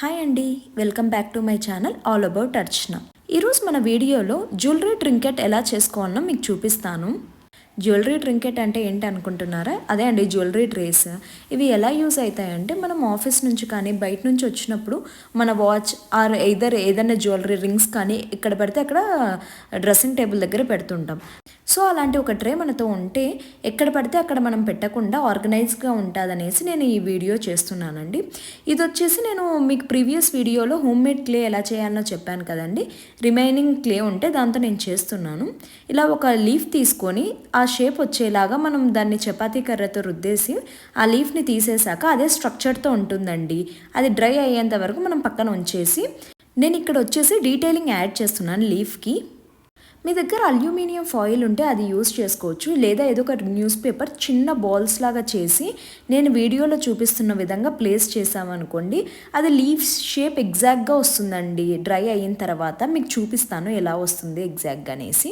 Hi అండి, welcome back to my channel all about Archana. ఈరోజు మన వీడియోలో జ్యువెలరీ ట్రింకెట్ ఎలా చేసుకోవాలో మీకు చూపిస్తాను. జ్యువెలరీ ట్రింకెట్ అంటే ఏంటి అనుకుంటున్నారా? అదే అండి, జ్యువెలరీ ట్రేస్. ఇవి ఎలా యూజ్ అవుతాయంటే మనం ఆఫీస్ నుంచి కానీ బయట నుంచి వచ్చినప్పుడు మన వాచ్ ఆర్ ఏదైనా జ్యువెలరీ రింగ్స్ కానీ ఇక్కడ పడితే అక్కడ డ్రెస్సింగ్ టేబుల్ దగ్గర పెడుతుంటాం. సో అలాంటి ఒక ట్రే మనతో ఉంటే ఎక్కడ పడితే అక్కడ మనం పెట్టకుండా ఆర్గనైజ్గా ఉంటుందనేసి నేను ఈ వీడియో చేస్తున్నానండి. ఇది వచ్చేసి నేను మీకు ప్రీవియస్ వీడియోలో హోమ్ మేడ్ క్లే ఎలా చేయాలో చెప్పాను కదండి. రిమైనింగ్ క్లే ఉంటే దాంతో నేను చేస్తున్నాను. ఇలా ఒక లీఫ్ తీసుకొని ఆ షేప్ వచ్చేలాగా మనం దాన్ని చపాతీ కర్రతో రుద్దేసి ఆ లీఫ్ని తీసేసాక అదే స్ట్రక్చర్తో ఉంటుందండి. అది డ్రై అయ్యేంత వరకు మనం పక్కన ఉంచేసి నేను ఇక్కడ వచ్చేసి డీటెయిలింగ్ యాడ్ చేస్తున్నాను లీఫ్కి. మీ దగ్గర అల్యూమినియం ఫాయిల్ ఉంటే అది యూస్ చేసుకోవచ్చు, లేదా ఏదో ఒక న్యూస్ పేపర్ చిన్న బాల్స్ లాగా చేసి నేను వీడియోలో చూపిస్తున్న విధంగా ప్లేస్ చేసామనుకోండి, అది లీఫ్ షేప్ ఎగ్జాక్ట్గా వస్తుందండి. డ్రై అయిన తర్వాత మీకు చూపిస్తాను ఎలా వస్తుంది ఎగ్జాక్ట్గా అనేసి.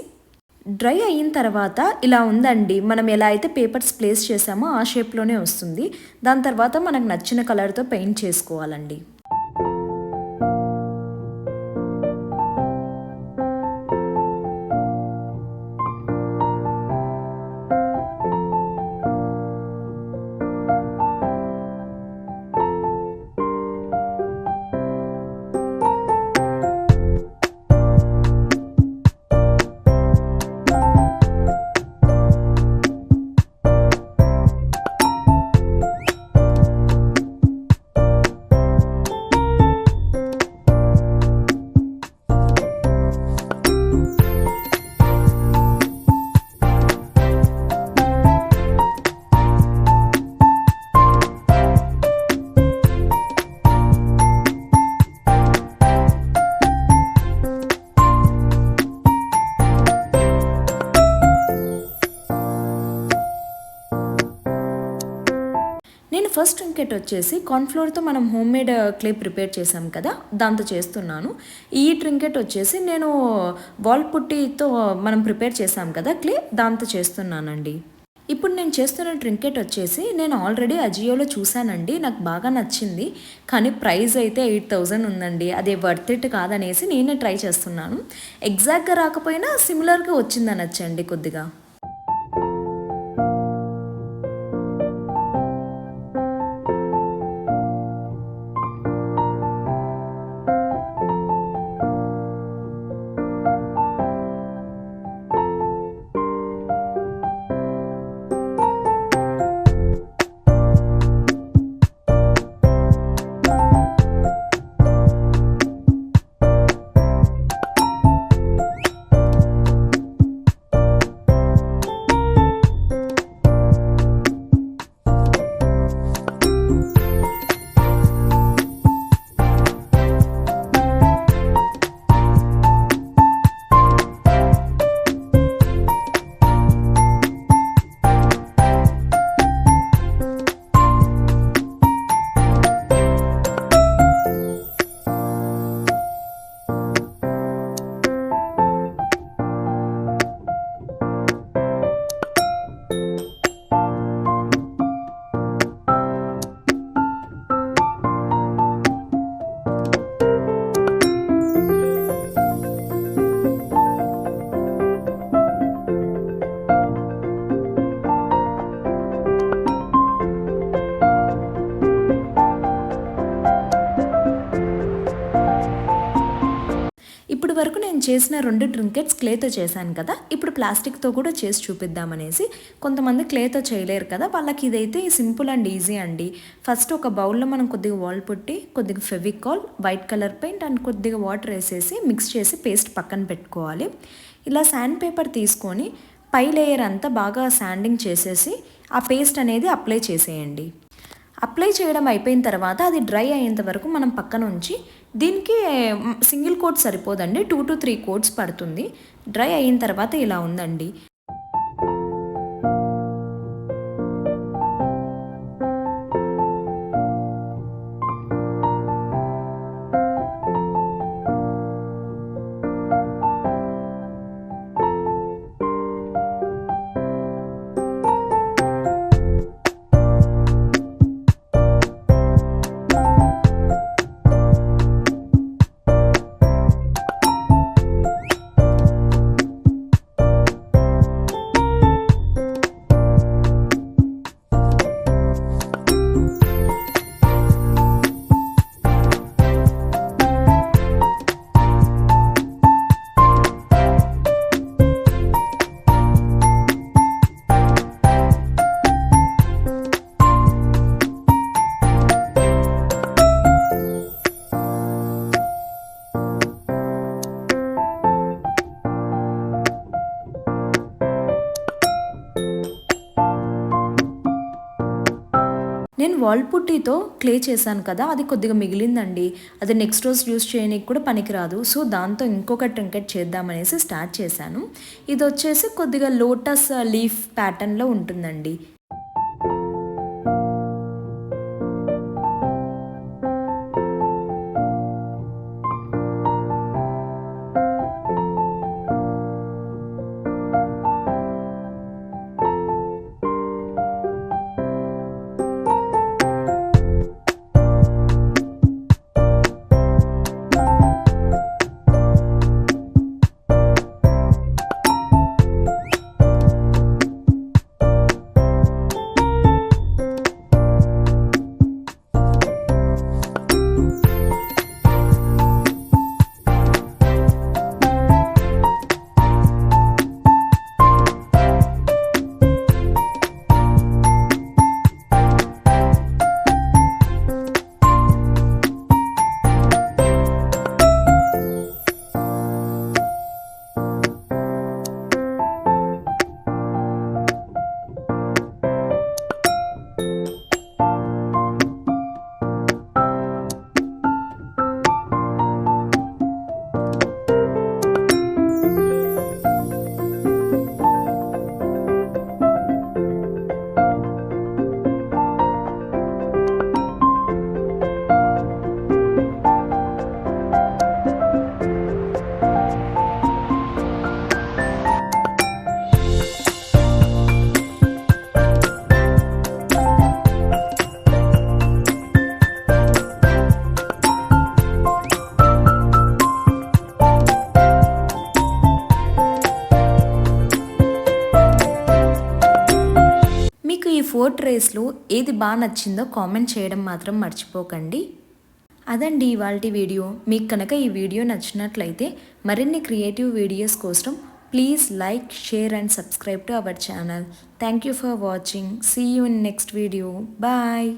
డ్రై అయిన తర్వాత ఇలా ఉందండి. మనం ఎలా అయితే పేపర్స్ ప్లేస్ చేసామో ఆ షేప్లోనే వస్తుంది. దాని తర్వాత మనకు నచ్చిన కలర్తో పెయింట్ చేసుకోవాలండి. నేను ఫస్ట్ ట్రింకెట్ వచ్చేసి కార్న్ఫ్లోర్తో మనం హోమ్ మేడ్ క్లే ప్రిపేర్ చేసాం కదా, దాంతో చేస్తున్నాను. ఈ ట్రింకెట్ వచ్చేసి నేను వాల్ పుట్టితో మనం ప్రిపేర్ చేసాం కదా క్లే, దాంతో చేస్తున్నానండి. ఇప్పుడు నేను చేస్తున్న ట్రింకెట్ వచ్చేసి నేను ఆల్రెడీ అజియోలో చూశానండి, నాకు బాగా నచ్చింది. కానీ ప్రైస్ అయితే 8,000 ఉందండి. అదే వర్త్ ఇట్ కాదనేసి నేనే ట్రై చేస్తున్నాను. ఎగ్జాక్ట్గా రాకపోయినా సిమిలర్గా వచ్చిందనొచ్చండి కొద్దిగా. ఇప్పుడు వరకు నేను చేసిన 2 ట్రింకెట్స్ క్లేతో చేశాను కదా, ఇప్పుడు ప్లాస్టిక్తో కూడా చేసి చూపిద్దామనేసి. కొంతమంది క్లేతో చేయలేరు కదా, వాళ్ళకి ఇదైతే సింపుల్ అండ్ ఈజీ అండి. ఫస్ట్ ఒక బౌల్లో మనం కొద్దిగా వాల్ పుట్టి, కొద్దిగా Fevicol, white colour paint and కొద్దిగా వాటర్ వేసేసి మిక్స్ చేసి పేస్ట్ పక్కన పెట్టుకోవాలి. ఇలా శాండ్ పేపర్ తీసుకొని పై లేయర్ అంతా బాగా శాండింగ్ చేసేసి ఆ పేస్ట్ అనేది అప్లై చేసేయండి. అప్లై చేయడం అయిపోయిన తర్వాత అది డ్రై అయ్యేంత వరకు మనం పక్కన ఉంచి, దీనికి సింగిల్ కోట్ సరిపోదండి, 2 to 3 కోట్స్ పడుతుంది. డ్రై అయిన తర్వాత ఇలా ఉందండి. నేను వాల్ పుట్టీతో క్లే చేశాను కదా, అది కొద్దిగా మిగిలిందండి. అది నెక్స్ట్ రోజు యూస్ చేయడానికి కూడా పనికిరాదు. సో దాంతో ఇంకొక ట్రింకెట్ చేద్దామనేసి స్టార్ట్ చేశాను. ఇది వచ్చేసి కొద్దిగా లోటస్ లీఫ్ ప్యాటర్న్లో ఉంటుందండి. మీకు ఈ 4 ట్రేస్లో ఏది బాగా నచ్చిందో కామెంట్ చేయడం మాత్రం మర్చిపోకండి. అదండి ఇవాల్టి వీడియో. మీకు కనుక ఈ వీడియో నచ్చినట్లయితే మరిన్ని క్రియేటివ్ వీడియోస్ కోసం please like, share and subscribe to our channel. Thank you for watching. See you in next video. Bye.